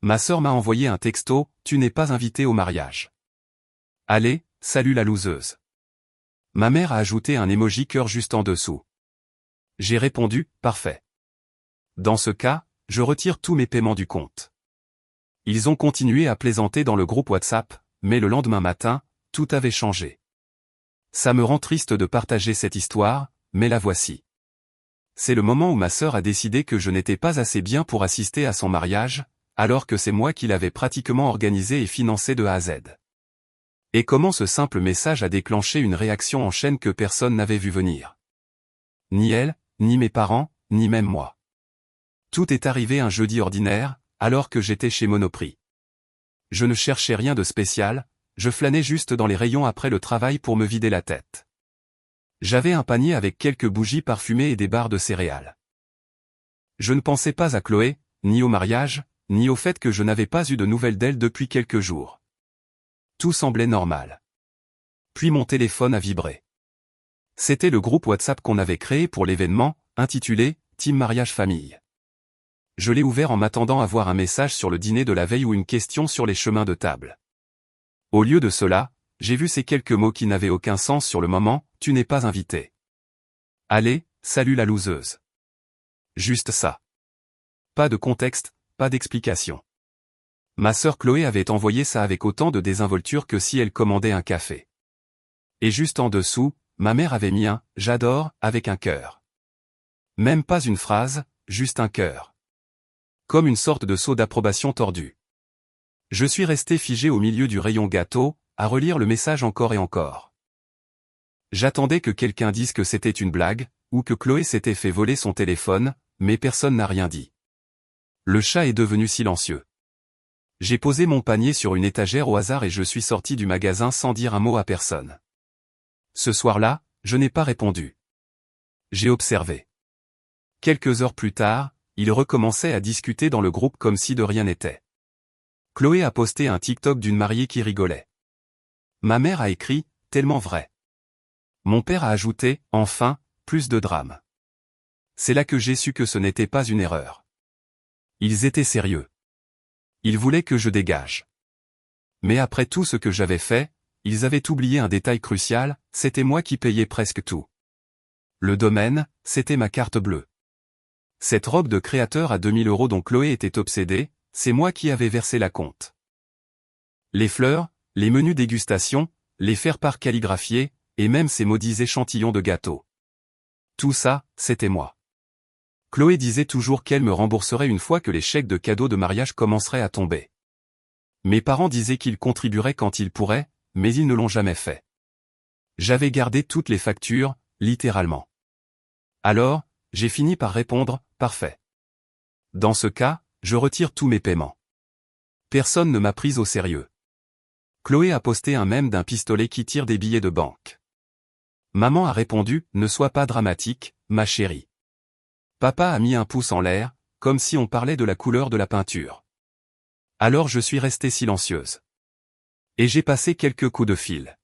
Ma sœur m'a envoyé un texto, tu n'es pas invité au mariage. Allez, salut la loseuse. Ma mère a ajouté un emoji cœur juste en dessous. J'ai répondu, parfait. Dans ce cas, je retire tous mes paiements du compte. Ils ont continué à plaisanter dans le groupe WhatsApp, mais le lendemain matin, tout avait changé. Ça me rend triste de partager cette histoire, mais la voici. C'est le moment où ma sœur a décidé que je n'étais pas assez bien pour assister à son mariage, alors que c'est moi qui l'avais pratiquement organisé et financé de A à Z. Et comment ce simple message a déclenché une réaction en chaîne que personne n'avait vu venir. Ni elle, ni mes parents, ni même moi. Tout est arrivé un jeudi ordinaire, alors que j'étais chez Monoprix. Je ne cherchais rien de spécial, je flânais juste dans les rayons après le travail pour me vider la tête. J'avais un panier avec quelques bougies parfumées et des barres de céréales. Je ne pensais pas à Chloé, ni au mariage, ni au fait que je n'avais pas eu de nouvelles d'elle depuis quelques jours. Tout semblait normal. Puis mon téléphone a vibré. C'était le groupe WhatsApp qu'on avait créé pour l'événement, intitulé « Team Mariage Famille ». Je l'ai ouvert en m'attendant à voir un message sur le dîner de la veille ou une question sur les chemins de table. Au lieu de cela, j'ai vu ces quelques mots qui n'avaient aucun sens sur le moment, « Tu n'es pas invité. » Allez, salut la loseuse. Juste ça. Pas de contexte, pas d'explication. Ma sœur Chloé avait envoyé ça avec autant de désinvolture que si elle commandait un café. Et juste en dessous, ma mère avait mis un « j'adore » avec un cœur. Même pas une phrase, juste un cœur. Comme une sorte de sceau d'approbation tordu. Je suis resté figé au milieu du rayon gâteau, à relire le message encore et encore. J'attendais que quelqu'un dise que c'était une blague, ou que Chloé s'était fait voler son téléphone, mais personne n'a rien dit. Le chat est devenu silencieux. J'ai posé mon panier sur une étagère au hasard et je suis sorti du magasin sans dire un mot à personne. Ce soir-là, je n'ai pas répondu. J'ai observé. Quelques heures plus tard, ils recommençaient à discuter dans le groupe comme si de rien n'était. Chloé a posté un TikTok d'une mariée qui rigolait. Ma mère a écrit « tellement vrai ». Mon père a ajouté « enfin, plus de drame ». C'est là que j'ai su que ce n'était pas une erreur. Ils étaient sérieux. Ils voulaient que je dégage. Mais après tout ce que j'avais fait, ils avaient oublié un détail crucial, c'était moi qui payais presque tout. Le domaine, c'était ma carte bleue. Cette robe de créateur à 2000 € dont Chloé était obsédée, c'est moi qui avais versé la compte. Les fleurs, les menus dégustation, les faire-part calligraphiés, et même ces maudits échantillons de gâteaux. Tout ça, c'était moi. Chloé disait toujours qu'elle me rembourserait une fois que les chèques de cadeaux de mariage commenceraient à tomber. Mes parents disaient qu'ils contribueraient quand ils pourraient, mais ils ne l'ont jamais fait. J'avais gardé toutes les factures, littéralement. Alors, j'ai fini par répondre « parfait ». Dans ce cas, je retire tous mes paiements. Personne ne m'a prise au sérieux. Chloé a posté un mème d'un pistolet qui tire des billets de banque. Maman a répondu « ne sois pas dramatique, ma chérie ». Papa a mis un pouce en l'air, comme si on parlait de la couleur de la peinture. Alors je suis restée silencieuse. Et j'ai passé quelques coups de fil.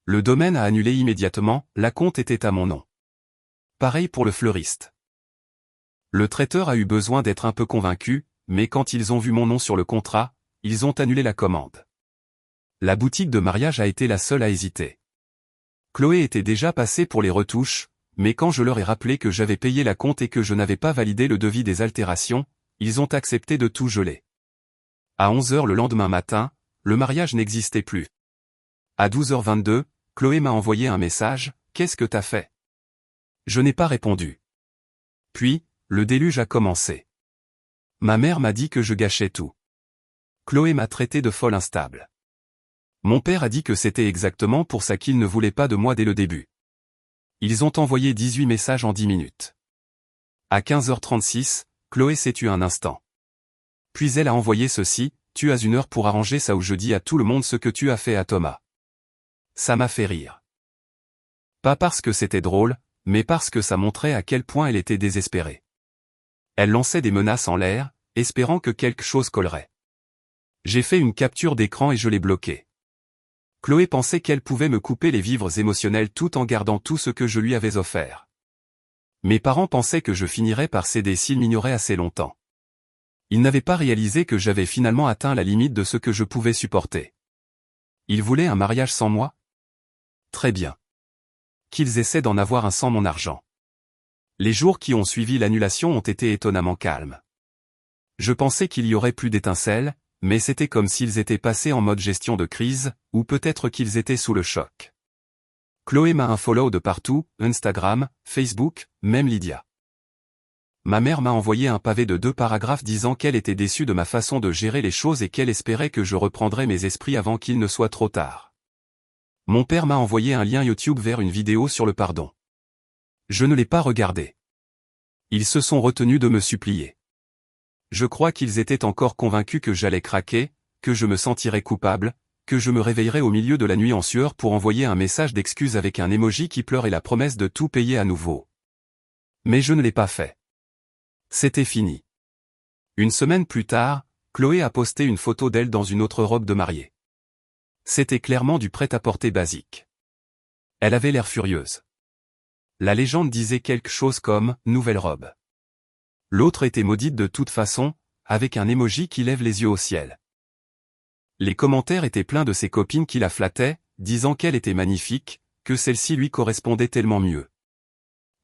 Le domaine a annulé immédiatement, la compte était à mon nom. Pareil pour le fleuriste. Le traiteur a eu besoin d'être un peu convaincu, mais quand ils ont vu mon nom sur le contrat, ils ont annulé la commande. La boutique de mariage a été la seule à hésiter. Chloé était déjà passée pour les retouches, mais quand je leur ai rappelé que j'avais payé la compte et que je n'avais pas validé le devis des altérations, ils ont accepté de tout geler. À 11 h le lendemain matin, le mariage n'existait plus. À 12 h 22, Chloé m'a envoyé un message, « Qu'est-ce que t'as fait ?» Je n'ai pas répondu. Puis, le déluge a commencé. Ma mère m'a dit que je gâchais tout. Chloé m'a traité de folle instable. Mon père a dit que c'était exactement pour ça qu'il ne voulait pas de moi dès le début. Ils ont envoyé 18 messages en 10 minutes. À 15 h 36, Chloé s'est tue un instant. Puis elle a envoyé ceci, « Tu as 1 heure pour arranger ça ou je dis à tout le monde ce que tu as fait à Thomas. » Ça m'a fait rire. Pas parce que c'était drôle, mais parce que ça montrait à quel point elle était désespérée. Elle lançait des menaces en l'air, espérant que quelque chose collerait. J'ai fait une capture d'écran et je l'ai bloquée. Chloé pensait qu'elle pouvait me couper les vivres émotionnels tout en gardant tout ce que je lui avais offert. Mes parents pensaient que je finirais par céder s'ils m'ignoraient assez longtemps. Il n'avait pas réalisé que j'avais finalement atteint la limite de ce que je pouvais supporter. Il voulait un mariage sans moi? Très bien. Qu'ils essaient d'en avoir un sans mon argent. Les jours qui ont suivi l'annulation ont été étonnamment calmes. Je pensais qu'il y aurait plus d'étincelles, mais c'était comme s'ils étaient passés en mode gestion de crise, ou peut-être qu'ils étaient sous le choc. Chloé m'a unfollow de partout, Instagram, Facebook, même Lydia. Ma mère m'a envoyé un pavé de 2 paragraphes disant qu'elle était déçue de ma façon de gérer les choses et qu'elle espérait que je reprendrais mes esprits avant qu'il ne soit trop tard. Mon père m'a envoyé un lien YouTube vers une vidéo sur le pardon. Je ne l'ai pas regardé. Ils se sont retenus de me supplier. Je crois qu'ils étaient encore convaincus que j'allais craquer, que je me sentirais coupable, que je me réveillerais au milieu de la nuit en sueur pour envoyer un message d'excuse avec un emoji qui pleure et la promesse de tout payer à nouveau. Mais je ne l'ai pas fait. C'était fini. Une semaine plus tard, Chloé a posté une photo d'elle dans une autre robe de mariée. C'était clairement du prêt-à-porter basique. Elle avait l'air furieuse. La légende disait quelque chose comme « nouvelle robe ». L'autre était maudite de toute façon, avec un emoji qui lève les yeux au ciel. Les commentaires étaient pleins de ses copines qui la flattaient, disant qu'elle était magnifique, que celle-ci lui correspondait tellement mieux.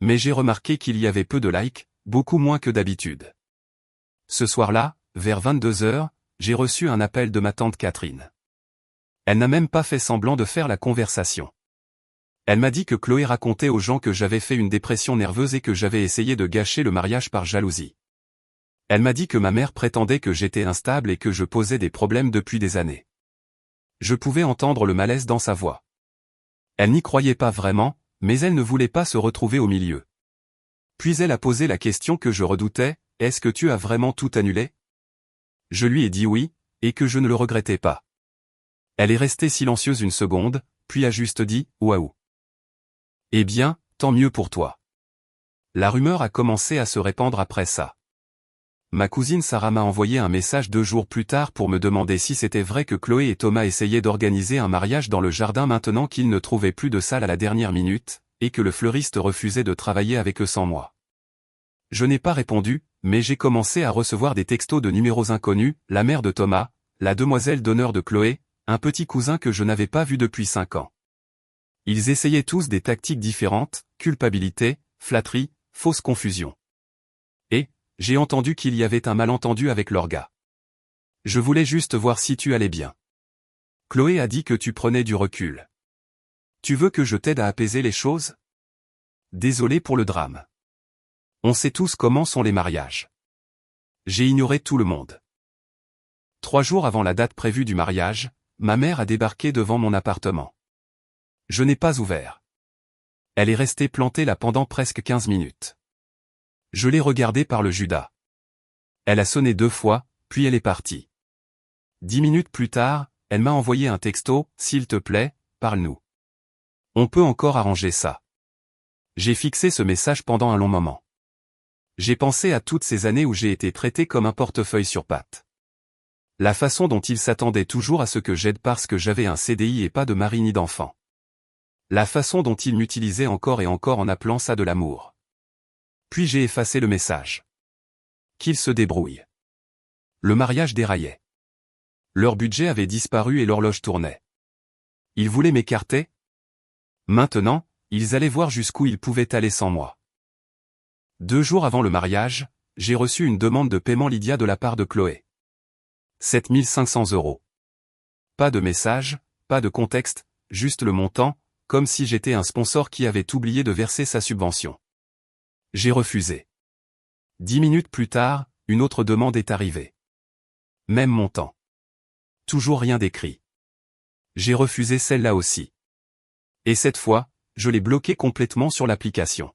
Mais j'ai remarqué qu'il y avait peu de likes, beaucoup moins que d'habitude. Ce soir-là, vers 22h, j'ai reçu un appel de ma tante Catherine. Elle n'a même pas fait semblant de faire la conversation. Elle m'a dit que Chloé racontait aux gens que j'avais fait une dépression nerveuse et que j'avais essayé de gâcher le mariage par jalousie. Elle m'a dit que ma mère prétendait que j'étais instable et que je posais des problèmes depuis des années. Je pouvais entendre le malaise dans sa voix. Elle n'y croyait pas vraiment, mais elle ne voulait pas se retrouver au milieu. Puis elle a posé la question que je redoutais, « Est-ce que tu as vraiment tout annulé ?» Je lui ai dit oui, et que je ne le regrettais pas. Elle est restée silencieuse une seconde, puis a juste dit « Waouh !» Eh bien, tant mieux pour toi. La rumeur a commencé à se répandre après ça. Ma cousine Sarah m'a envoyé un message 2 jours plus tard pour me demander si c'était vrai que Chloé et Thomas essayaient d'organiser un mariage dans le jardin maintenant qu'ils ne trouvaient plus de salle à la dernière minute, et que le fleuriste refusait de travailler avec eux sans moi. Je n'ai pas répondu, mais j'ai commencé à recevoir des textos de numéros inconnus, la mère de Thomas, la demoiselle d'honneur de Chloé, un petit cousin que je n'avais pas vu depuis 5 ans. Ils essayaient tous des tactiques différentes, culpabilité, flatterie, fausse confusion. Et, j'ai entendu qu'il y avait un malentendu avec leur gars. Je voulais juste voir si tu allais bien. Chloé a dit que tu prenais du recul. Tu veux que je t'aide à apaiser les choses? Désolé pour le drame. On sait tous comment sont les mariages. J'ai ignoré tout le monde. 3 jours avant la date prévue du mariage, ma mère a débarqué devant mon appartement. Je n'ai pas ouvert. Elle est restée plantée là pendant presque 15 minutes. Je l'ai regardée par le Judas. Elle a sonné 2 fois, puis elle est partie. 10 minutes plus tard, elle m'a envoyé un texto, « S'il te plaît, parle-nous. On peut encore arranger ça. » J'ai fixé ce message pendant un long moment. J'ai pensé à toutes ces années où j'ai été traité comme un portefeuille sur pattes. La façon dont il s'attendait toujours à ce que j'aide parce que j'avais un CDI et pas de mari ni d'enfant. La façon dont il m'utilisait encore et encore en appelant ça de l'amour. Puis j'ai effacé le message. Qu'ils se débrouillent. Le mariage déraillait. Leur budget avait disparu et l'horloge tournait. Ils voulaient m'écarter? Maintenant, ils allaient voir jusqu'où ils pouvaient aller sans moi. 2 jours avant le mariage, j'ai reçu une demande de paiement Lydia de la part de Chloé. 7 500 €. Pas de message, pas de contexte, juste le montant, comme si j'étais un sponsor qui avait oublié de verser sa subvention. J'ai refusé. 10 minutes plus tard, une autre demande est arrivée. Même montant. Toujours rien d'écrit. J'ai refusé celle-là aussi. Et cette fois, je l'ai bloquée complètement sur l'application.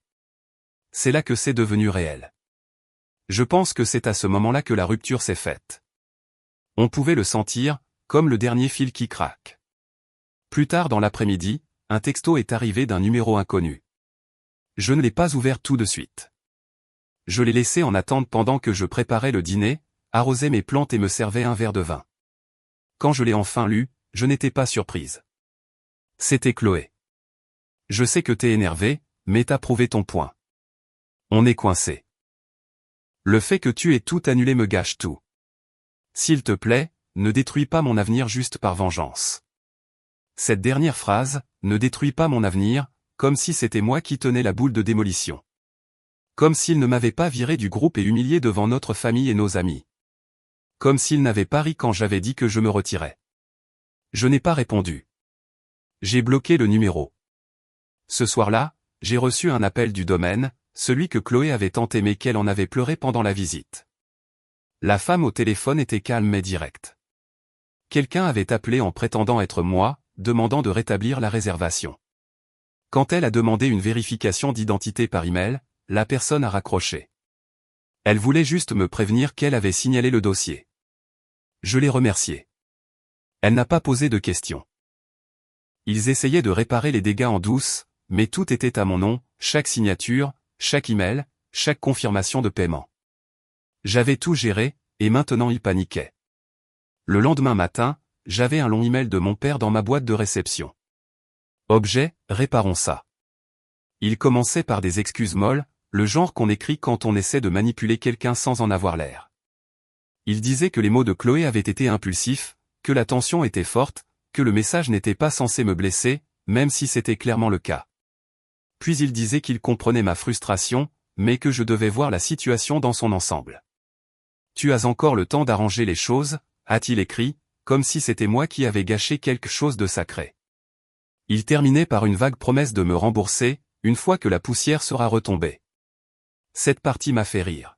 C'est là que c'est devenu réel. Je pense que c'est à ce moment-là que la rupture s'est faite. On pouvait le sentir, comme le dernier fil qui craque. Plus tard dans l'après-midi, un texto est arrivé d'un numéro inconnu. Je ne l'ai pas ouvert tout de suite. Je l'ai laissé en attente pendant que je préparais le dîner, arrosais mes plantes et me servais un verre de vin. Quand je l'ai enfin lu, je n'étais pas surprise. C'était Chloé. Je sais que t'es énervé, mais t'as prouvé ton point. On est coincé. Le fait que tu aies tout annulé me gâche tout. S'il te plaît, ne détruis pas mon avenir juste par vengeance. Cette dernière phrase, ne détruis pas mon avenir, comme si c'était moi qui tenais la boule de démolition. Comme s'il ne m'avait pas viré du groupe et humilié devant notre famille et nos amis. Comme s'il n'avait pas ri quand j'avais dit que je me retirais. Je n'ai pas répondu. J'ai bloqué le numéro. Ce soir-là, j'ai reçu un appel du domaine, celui que Chloé avait tant aimé qu'elle en avait pleuré pendant la visite. La femme au téléphone était calme mais directe. Quelqu'un avait appelé en prétendant être moi, demandant de rétablir la réservation. Quand elle a demandé une vérification d'identité par email, la personne a raccroché. Elle voulait juste me prévenir qu'elle avait signalé le dossier. Je l'ai remerciée. Elle n'a pas posé de questions. Ils essayaient de réparer les dégâts en douce, mais tout était à mon nom, chaque signature, chaque email, chaque confirmation de paiement. J'avais tout géré, et maintenant ils paniquaient. Le lendemain matin, j'avais un long email de mon père dans ma boîte de réception. Objet, réparons ça. Il commençait par des excuses molles, le genre qu'on écrit quand on essaie de manipuler quelqu'un sans en avoir l'air. Il disait que les mots de Chloé avaient été impulsifs, que la tension était forte, que le message n'était pas censé me blesser, même si c'était clairement le cas. Puis il disait qu'il comprenait ma frustration, mais que je devais voir la situation dans son ensemble. Tu as encore le temps d'arranger les choses, a-t-il écrit, comme si c'était moi qui avais gâché quelque chose de sacré. Il terminait par une vague promesse de me rembourser, une fois que la poussière sera retombée. Cette partie m'a fait rire.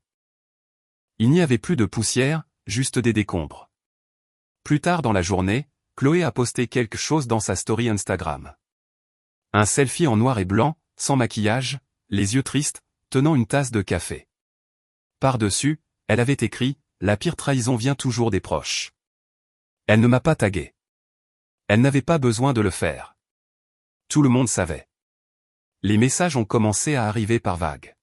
Il n'y avait plus de poussière, juste des décombres. Plus tard dans la journée, Chloé a posté quelque chose dans sa story Instagram. Un selfie en noir et blanc, sans maquillage, les yeux tristes, tenant une tasse de café. Par-dessus, elle avait écrit « La pire trahison vient toujours des proches ». Elle ne m'a pas tagué. Elle n'avait pas besoin de le faire. Tout le monde savait. Les messages ont commencé à arriver par vagues.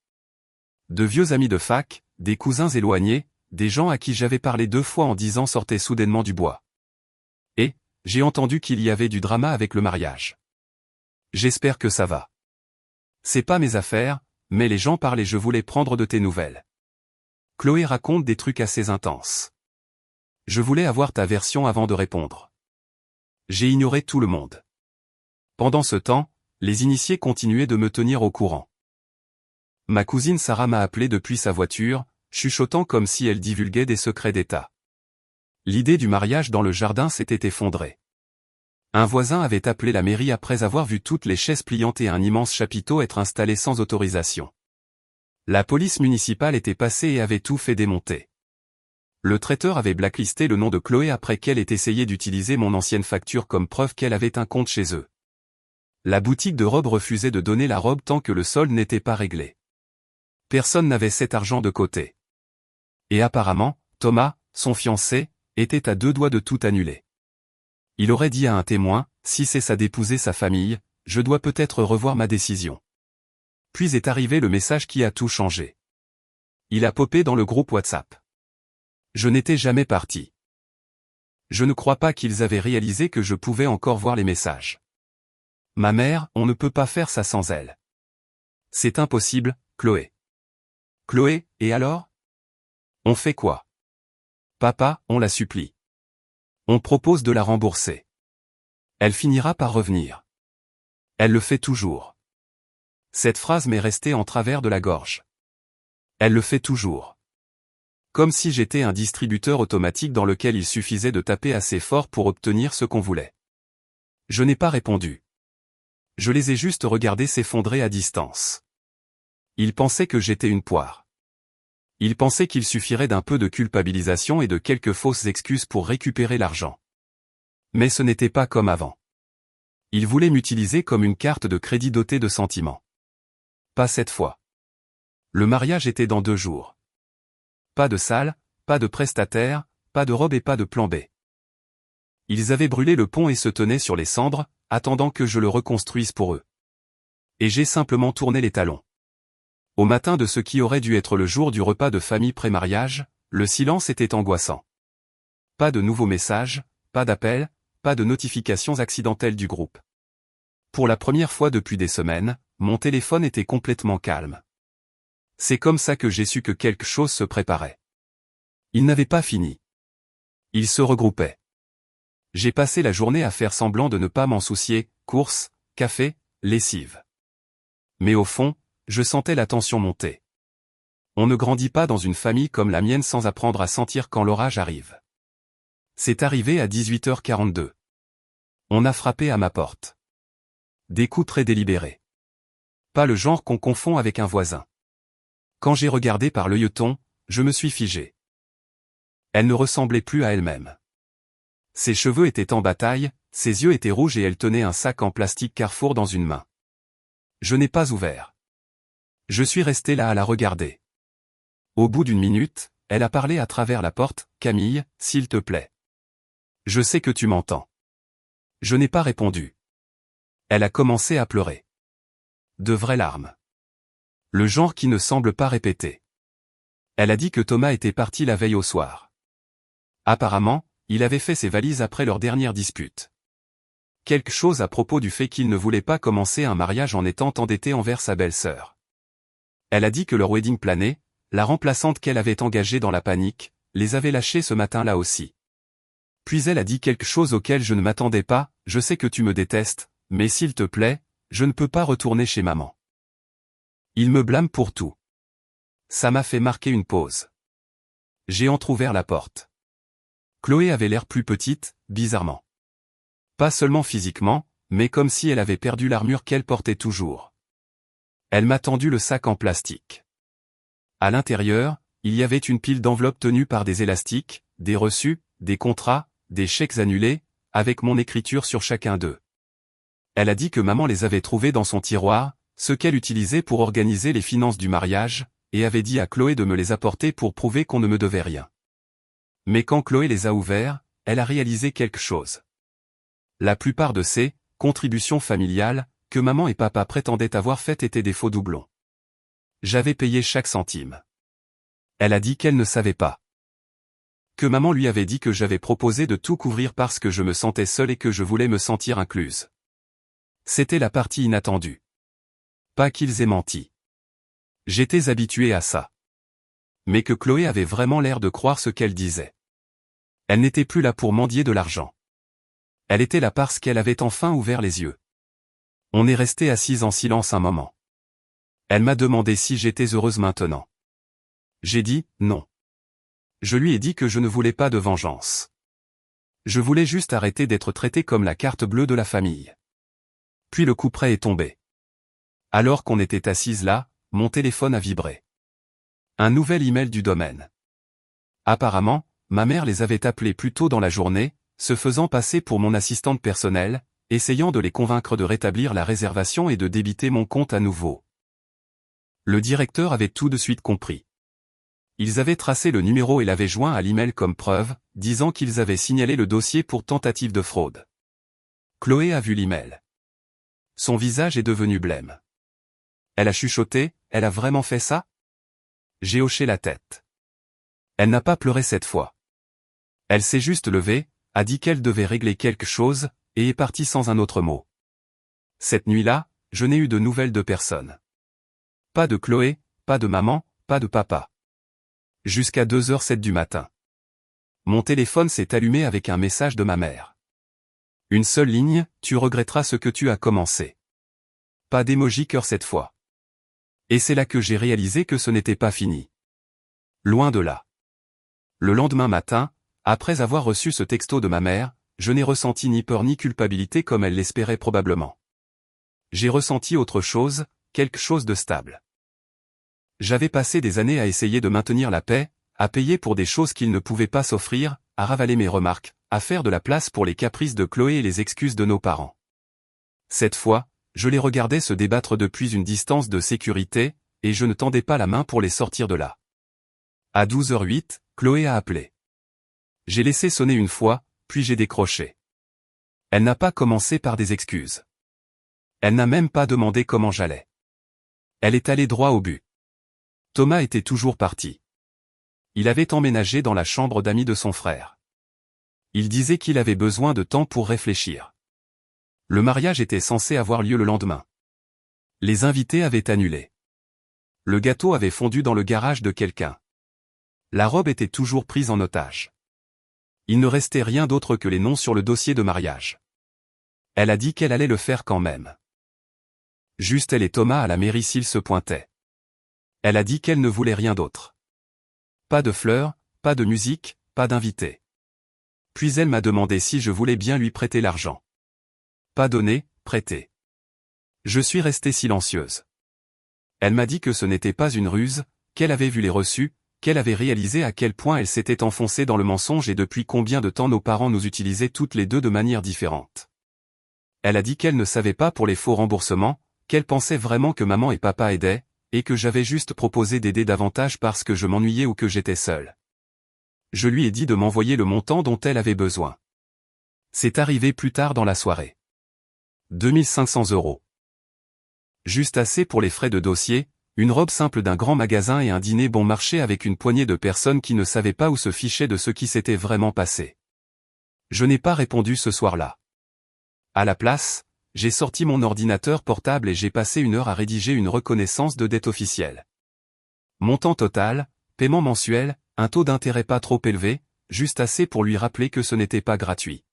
De vieux amis de fac, des cousins éloignés, des gens à qui j'avais parlé 2 fois en 10 ans sortaient soudainement du bois. Et, j'ai entendu qu'il y avait du drama avec le mariage. J'espère que ça va. C'est pas mes affaires, mais les gens parlent et je voulais prendre de tes nouvelles. Chloé raconte des trucs assez intenses. Je voulais avoir ta version avant de répondre. J'ai ignoré tout le monde. Pendant ce temps, les initiés continuaient de me tenir au courant. Ma cousine Sarah m'a appelé depuis sa voiture, chuchotant comme si elle divulguait des secrets d'État. L'idée du mariage dans le jardin s'était effondrée. Un voisin avait appelé la mairie après avoir vu toutes les chaises pliantes et un immense chapiteau être installé sans autorisation. La police municipale était passée et avait tout fait démonter. Le traiteur avait blacklisté le nom de Chloé après qu'elle ait essayé d'utiliser mon ancienne facture comme preuve qu'elle avait un compte chez eux. La boutique de robes refusait de donner la robe tant que le solde n'était pas réglé. Personne n'avait cet argent de côté. Et apparemment, Thomas, son fiancé, était à 2 doigts de tout annuler. Il aurait dit à un témoin, si c'est ça d'épouser sa famille, je dois peut-être revoir ma décision. Puis est arrivé le message qui a tout changé. Il a popé dans le groupe WhatsApp. Je n'étais jamais parti. Je ne crois pas qu'ils avaient réalisé que je pouvais encore voir les messages. Ma mère, on ne peut pas faire ça sans elle. C'est impossible, Chloé. Chloé, et alors? On fait quoi? Papa, on la supplie. On propose de la rembourser. Elle finira par revenir. Elle le fait toujours. Cette phrase m'est restée en travers de la gorge. Elle le fait toujours. Comme si j'étais un distributeur automatique dans lequel il suffisait de taper assez fort pour obtenir ce qu'on voulait. Je n'ai pas répondu. Je les ai juste regardés s'effondrer à distance. Ils pensaient que j'étais une poire. Ils pensaient qu'il suffirait d'un peu de culpabilisation et de quelques fausses excuses pour récupérer l'argent. Mais ce n'était pas comme avant. Ils voulaient m'utiliser comme une carte de crédit dotée de sentiments. Pas cette fois. Le mariage était dans 2 jours. Pas de salle, pas de prestataire, pas de robe et pas de plan B. Ils avaient brûlé le pont et se tenaient sur les cendres, attendant que je le reconstruise pour eux. Et j'ai simplement tourné les talons. Au matin de ce qui aurait dû être le jour du repas de famille pré-mariage, le silence était angoissant. Pas de nouveaux messages, pas d'appels, pas de notifications accidentelles du groupe. Pour la première fois depuis des semaines, mon téléphone était complètement calme. C'est comme ça que j'ai su que quelque chose se préparait. Il n'avait pas fini. Ils se regroupaient. J'ai passé la journée à faire semblant de ne pas m'en soucier, courses, café, lessive. Mais au fond, je sentais la tension monter. On ne grandit pas dans une famille comme la mienne sans apprendre à sentir quand l'orage arrive. C'est arrivé à 18h42. On a frappé à ma porte. Des coups très délibérés. Pas le genre qu'on confond avec un voisin. Quand j'ai regardé par l'œilleton, je me suis figé. Elle ne ressemblait plus à elle-même. Ses cheveux étaient en bataille, ses yeux étaient rouges et elle tenait un sac en plastique Carrefour dans une main. Je n'ai pas ouvert. Je suis resté là à la regarder. Au bout d'une minute, elle a parlé à travers la porte, « Camille, s'il te plaît. Je sais que tu m'entends. » Je n'ai pas répondu. Elle a commencé à pleurer. De vraies larmes. Le genre qui ne semble pas répéter. Elle a dit que Thomas était parti la veille au soir. Apparemment, il avait fait ses valises après leur dernière dispute. Quelque chose à propos du fait qu'il ne voulait pas commencer un mariage en étant endetté envers sa belle-sœur. Elle a dit que leur wedding plané, la remplaçante qu'elle avait engagée dans la panique, les avait lâchés ce matin-là aussi. Puis elle a dit quelque chose auquel je ne m'attendais pas, « Je sais que tu me détestes, mais s'il te plaît, je ne peux pas retourner chez maman. » Il me blâme pour tout. Ça m'a fait marquer une pause. J'ai entrouvert la porte. Chloé avait l'air plus petite, bizarrement. Pas seulement physiquement, mais comme si elle avait perdu l'armure qu'elle portait toujours. Elle m'a tendu le sac en plastique. À l'intérieur, il y avait une pile d'enveloppes tenues par des élastiques, des reçus, des contrats, des chèques annulés, avec mon écriture sur chacun d'eux. Elle a dit que maman les avait trouvés dans son tiroir, ce qu'elle utilisait pour organiser les finances du mariage, et avait dit à Chloé de me les apporter pour prouver qu'on ne me devait rien. Mais quand Chloé les a ouverts, elle a réalisé quelque chose. La plupart de ces contributions familiales que maman et papa prétendaient avoir faites étaient des faux doublons. J'avais payé chaque centime. Elle a dit qu'elle ne savait pas. Que maman lui avait dit que j'avais proposé de tout couvrir parce que je me sentais seule et que je voulais me sentir incluse. C'était la partie inattendue. Pas qu'ils aient menti. J'étais habitué à ça. Mais que Chloé avait vraiment l'air de croire ce qu'elle disait. Elle n'était plus là pour mendier de l'argent. Elle était là parce qu'elle avait enfin ouvert les yeux. On est resté assis en silence un moment. Elle m'a demandé si j'étais heureuse maintenant. J'ai dit, non. Je lui ai dit que je ne voulais pas de vengeance. Je voulais juste arrêter d'être traité comme la carte bleue de la famille. Puis le couperet est tombé. Alors qu'on était assise là, mon téléphone a vibré. Un nouvel email du domaine. Apparemment, ma mère les avait appelés plus tôt dans la journée, se faisant passer pour mon assistante personnelle, essayant de les convaincre de rétablir la réservation et de débiter mon compte à nouveau. Le directeur avait tout de suite compris. Ils avaient tracé le numéro et l'avaient joint à l'email comme preuve, disant qu'ils avaient signalé le dossier pour tentative de fraude. Chloé a vu l'email. Son visage est devenu blême. Elle a chuchoté, « Elle a vraiment fait ça ?» J'ai hoché la tête. Elle n'a pas pleuré cette fois. Elle s'est juste levée, a dit qu'elle devait régler quelque chose, et est partie sans un autre mot. Cette nuit-là, je n'ai eu de nouvelles de personne. Pas de Chloé, pas de maman, pas de papa. Jusqu'à 2h07 du matin. Mon téléphone s'est allumé avec un message de ma mère. Une seule ligne, « Tu regretteras ce que tu as commencé. » Pas d'émoji cœur cette fois. Et c'est là que j'ai réalisé que ce n'était pas fini. Loin de là. Le lendemain matin, après avoir reçu ce texto de ma mère, je n'ai ressenti ni peur ni culpabilité comme elle l'espérait probablement. J'ai ressenti autre chose, quelque chose de stable. J'avais passé des années à essayer de maintenir la paix, à payer pour des choses qu'ils ne pouvaient pas s'offrir, à ravaler mes remarques, à faire de la place pour les caprices de Chloé et les excuses de nos parents. Cette fois, je les regardais se débattre depuis une distance de sécurité, et je ne tendais pas la main pour les sortir de là. À 12h08, Chloé a appelé. J'ai laissé sonner une fois, puis j'ai décroché. Elle n'a pas commencé par des excuses. Elle n'a même pas demandé comment j'allais. Elle est allée droit au but. Thomas était toujours parti. Il avait emménagé dans la chambre d'amis de son frère. Il disait qu'il avait besoin de temps pour réfléchir. Le mariage était censé avoir lieu le lendemain. Les invités avaient annulé. Le gâteau avait fondu dans le garage de quelqu'un. La robe était toujours prise en otage. Il ne restait rien d'autre que les noms sur le dossier de mariage. Elle a dit qu'elle allait le faire quand même. Juste elle et Thomas à la mairie s'ils se pointaient. Elle a dit qu'elle ne voulait rien d'autre. Pas de fleurs, pas de musique, pas d'invités. Puis elle m'a demandé si je voulais bien lui prêter l'argent. Pas donné, prêté. Je suis restée silencieuse. Elle m'a dit que ce n'était pas une ruse, qu'elle avait vu les reçus, qu'elle avait réalisé à quel point elle s'était enfoncée dans le mensonge et depuis combien de temps nos parents nous utilisaient toutes les deux de manière différente. Elle a dit qu'elle ne savait pas pour les faux remboursements, qu'elle pensait vraiment que maman et papa aidaient, et que j'avais juste proposé d'aider davantage parce que je m'ennuyais ou que j'étais seule. Je lui ai dit de m'envoyer le montant dont elle avait besoin. C'est arrivé plus tard dans la soirée. 2500 €. Juste assez pour les frais de dossier, une robe simple d'un grand magasin et un dîner bon marché avec une poignée de personnes qui ne savaient pas ou se fichaient de ce qui s'était vraiment passé. Je n'ai pas répondu ce soir-là. À la place, j'ai sorti mon ordinateur portable et j'ai passé 1 heure à rédiger une reconnaissance de dette officielle. Montant total, paiement mensuel, un taux d'intérêt pas trop élevé, juste assez pour lui rappeler que ce n'était pas gratuit.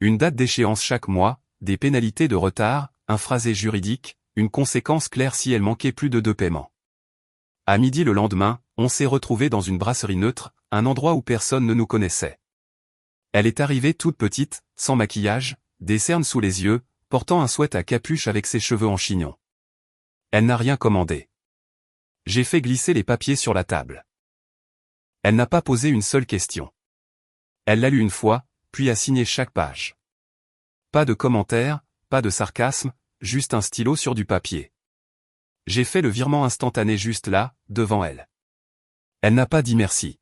Une date d'échéance chaque mois, des pénalités de retard, un phrasé juridique, une conséquence claire si elle manquait plus de 2 paiements. À midi le lendemain, on s'est retrouvés dans une brasserie neutre, un endroit où personne ne nous connaissait. Elle est arrivée toute petite, sans maquillage, des cernes sous les yeux, portant un sweat à capuche avec ses cheveux en chignon. Elle n'a rien commandé. J'ai fait glisser les papiers sur la table. Elle n'a pas posé une seule question. Elle l'a lu une fois, puis a signé chaque page. Pas de commentaires, pas de sarcasme, juste un stylo sur du papier. J'ai fait le virement instantané juste là, devant elle. Elle n'a pas dit merci.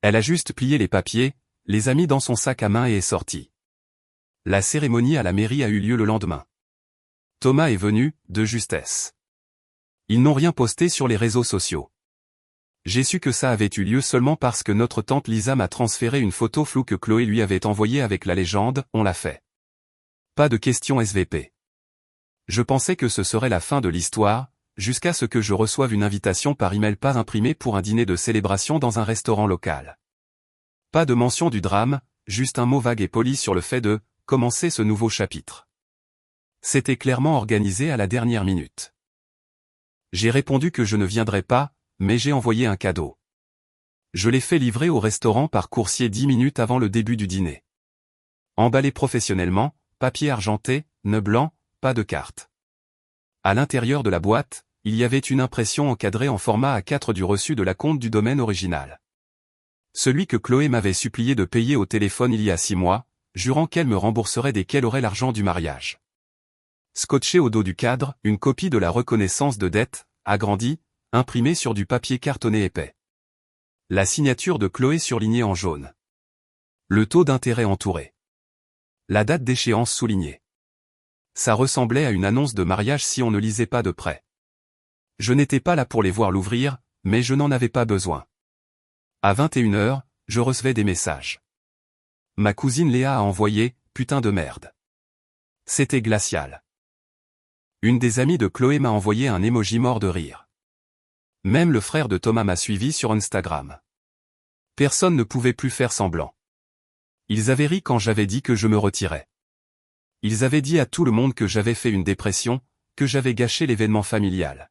Elle a juste plié les papiers, les a mis dans son sac à main et est sortie. La cérémonie à la mairie a eu lieu le lendemain. Thomas est venu, de justesse. Ils n'ont rien posté sur les réseaux sociaux. J'ai su que ça avait eu lieu seulement parce que notre tante Lisa m'a transféré une photo floue que Chloé lui avait envoyée avec la légende « On l'a fait ». Pas de questions SVP. Je pensais que ce serait la fin de l'histoire, jusqu'à ce que je reçoive une invitation par email pas imprimée pour un dîner de célébration dans un restaurant local. Pas de mention du drame, juste un mot vague et poli sur le fait de « commencer ce nouveau chapitre ». C'était clairement organisé à la dernière minute. J'ai répondu que je ne viendrais pas, mais j'ai envoyé un cadeau. Je l'ai fait livrer au restaurant par coursier 10 minutes avant le début du dîner. Emballé professionnellement, papier argenté, nœud blanc, pas de carte. À l'intérieur de la boîte, il y avait une impression encadrée en format A4 du reçu de la compte du domaine original. Celui que Chloé m'avait supplié de payer au téléphone il y a 6 mois, jurant qu'elle me rembourserait dès qu'elle aurait l'argent du mariage. Scotché au dos du cadre, une copie de la reconnaissance de dette, agrandie, imprimée sur du papier cartonné épais. La signature de Chloé surlignée en jaune. Le taux d'intérêt entouré. La date d'échéance soulignée. Ça ressemblait à une annonce de mariage si on ne lisait pas de près. Je n'étais pas là pour les voir l'ouvrir, mais je n'en avais pas besoin. À 21 h, je recevais des messages. Ma cousine Léa a envoyé « putain de merde ». C'était glacial. Une des amies de Chloé m'a envoyé un emoji mort de rire. Même le frère de Thomas m'a suivi sur Instagram. Personne ne pouvait plus faire semblant. Ils avaient ri quand j'avais dit que je me retirais. Ils avaient dit à tout le monde que j'avais fait une dépression, que j'avais gâché l'événement familial.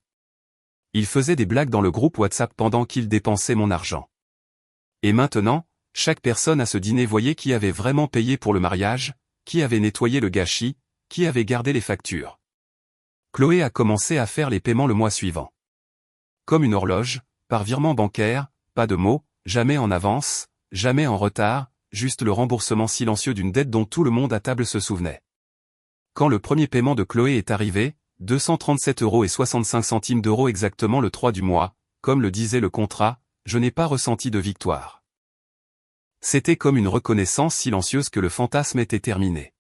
Ils faisaient des blagues dans le groupe WhatsApp pendant qu'ils dépensaient mon argent. Et maintenant, chaque personne à ce dîner voyait qui avait vraiment payé pour le mariage, qui avait nettoyé le gâchis, qui avait gardé les factures. Chloé a commencé à faire les paiements le mois suivant. Comme une horloge, par virement bancaire, pas de mots, jamais en avance, jamais en retard, juste le remboursement silencieux d'une dette dont tout le monde à table se souvenait. Quand le premier paiement de Chloé est arrivé, 237,65 € exactement le 3 du mois, comme le disait le contrat, je n'ai pas ressenti de victoire. C'était comme une reconnaissance silencieuse que le fantasme était terminé.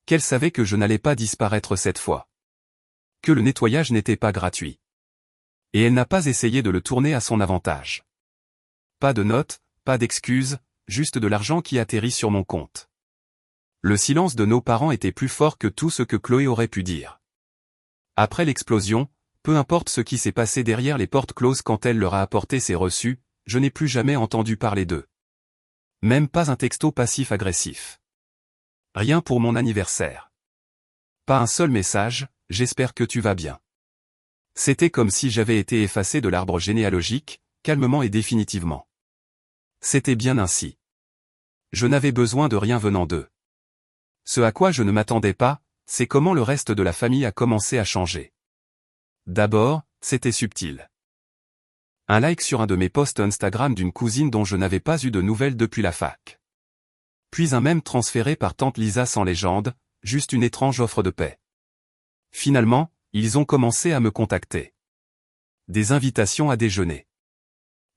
Qu'elle savait que je n'allais pas disparaître cette fois. Que le nettoyage n'était pas gratuit. Et elle n'a pas essayé de le tourner à son avantage. Pas de notes, pas d'excuses, juste de l'argent qui atterrit sur mon compte. Le silence de nos parents était plus fort que tout ce que Chloé aurait pu dire. Après l'explosion, peu importe ce qui s'est passé derrière les portes closes quand elle leur a apporté ses reçus, je n'ai plus jamais entendu parler d'eux. Même pas un texto passif-agressif. Rien pour mon anniversaire. Pas un seul message, j'espère que tu vas bien. C'était comme si j'avais été effacé de l'arbre généalogique, calmement et définitivement. C'était bien ainsi. Je n'avais besoin de rien venant d'eux. Ce à quoi je ne m'attendais pas, c'est comment le reste de la famille a commencé à changer. D'abord, c'était subtil. Un like sur un de mes posts Instagram d'une cousine dont je n'avais pas eu de nouvelles depuis la fac. Puis un mème transféré par tante Lisa sans légende, juste une étrange offre de paix. Finalement, ils ont commencé à me contacter. Des invitations à déjeuner.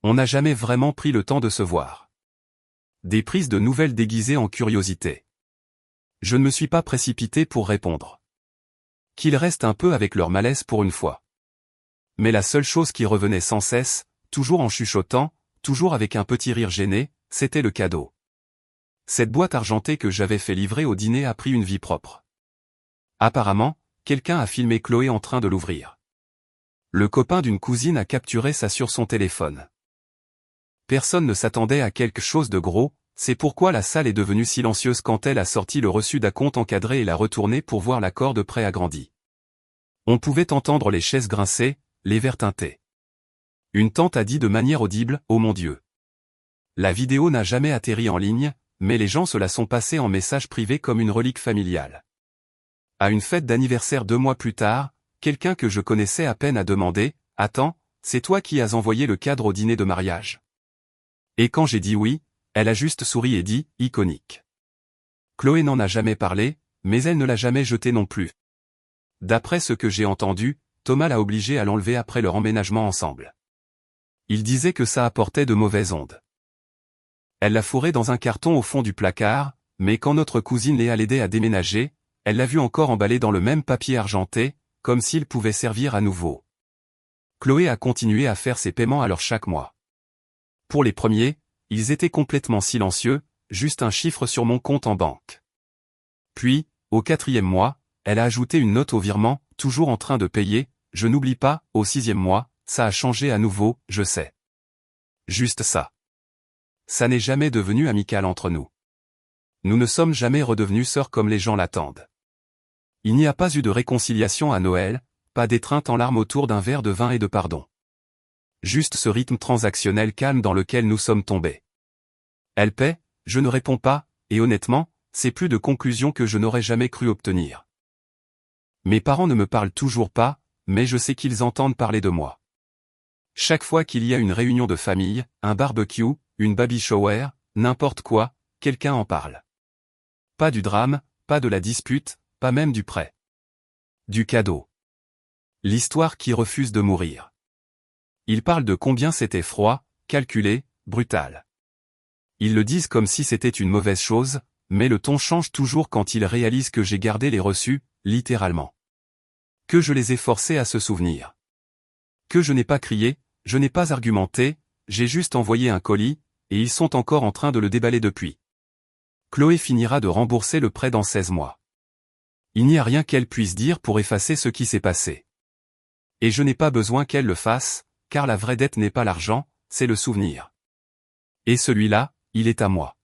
On n'a jamais vraiment pris le temps de se voir. Des prises de nouvelles déguisées en curiosité. Je ne me suis pas précipité pour répondre. Qu'ils restent un peu avec leur malaise pour une fois. Mais la seule chose qui revenait sans cesse, toujours en chuchotant, toujours avec un petit rire gêné, c'était le cadeau. Cette boîte argentée que j'avais fait livrer au dîner a pris une vie propre. Apparemment, quelqu'un a filmé Chloé en train de l'ouvrir. Le copain d'une cousine a capturé ça sur son téléphone. Personne ne s'attendait à quelque chose de gros, c'est pourquoi la salle est devenue silencieuse quand elle a sorti le reçu d'acompte encadré et l'a retourné pour voir l'accord de prêt agrandi. On pouvait entendre les chaises grincer, les verres teintés. Une tante a dit de manière audible « Oh mon Dieu !» La vidéo n'a jamais atterri en ligne, mais les gens se la sont passée en message privé comme une relique familiale. À une fête d'anniversaire 2 mois plus tard, quelqu'un que je connaissais à peine a demandé « Attends, c'est toi qui as envoyé le cadre au dîner de mariage ?» Et quand j'ai dit oui, elle a juste souri et dit « Iconique ». Chloé n'en a jamais parlé, mais elle ne l'a jamais jeté non plus. D'après ce que j'ai entendu, Thomas l'a obligée à l'enlever après leur emménagement ensemble. Il disait que ça apportait de mauvaises ondes. Elle l'a fourré dans un carton au fond du placard, mais quand notre cousine Léa l'aidait à déménager, elle l'a vu encore emballé dans le même papier argenté, comme s'il pouvait servir à nouveau. Chloé a continué à faire ses paiements alors chaque mois. Pour les premiers, ils étaient complètement silencieux, juste un chiffre sur mon compte en banque. Puis, au 4e mois, elle a ajouté une note au virement, toujours en train de payer, je n'oublie pas, au 6e mois, ça a changé à nouveau, je sais. Juste ça. Ça n'est jamais devenu amical entre nous. Nous ne sommes jamais redevenus sœurs comme les gens l'attendent. Il n'y a pas eu de réconciliation à Noël, pas d'étreinte en larmes autour d'un verre de vin et de pardon. Juste ce rythme transactionnel calme dans lequel nous sommes tombés. Elle paie, je ne réponds pas, et honnêtement, c'est plus de conclusions que je n'aurais jamais cru obtenir. Mes parents ne me parlent toujours pas, mais je sais qu'ils entendent parler de moi. Chaque fois qu'il y a une réunion de famille, un barbecue, une baby shower, n'importe quoi, quelqu'un en parle. Pas du drame, pas de la dispute, pas même du prêt. Du cadeau. L'histoire qui refuse de mourir. Ils parlent de combien c'était froid, calculé, brutal. Ils le disent comme si c'était une mauvaise chose, mais le ton change toujours quand ils réalisent que j'ai gardé les reçus, littéralement. Que je les ai forcés à se souvenir. Que je n'ai pas crié, je n'ai pas argumenté, j'ai juste envoyé un colis, et ils sont encore en train de le déballer depuis. Chloé finira de rembourser le prêt dans 16 mois. Il n'y a rien qu'elle puisse dire pour effacer ce qui s'est passé. Et je n'ai pas besoin qu'elle le fasse, car la vraie dette n'est pas l'argent, c'est le souvenir. Et celui-là, il est à moi.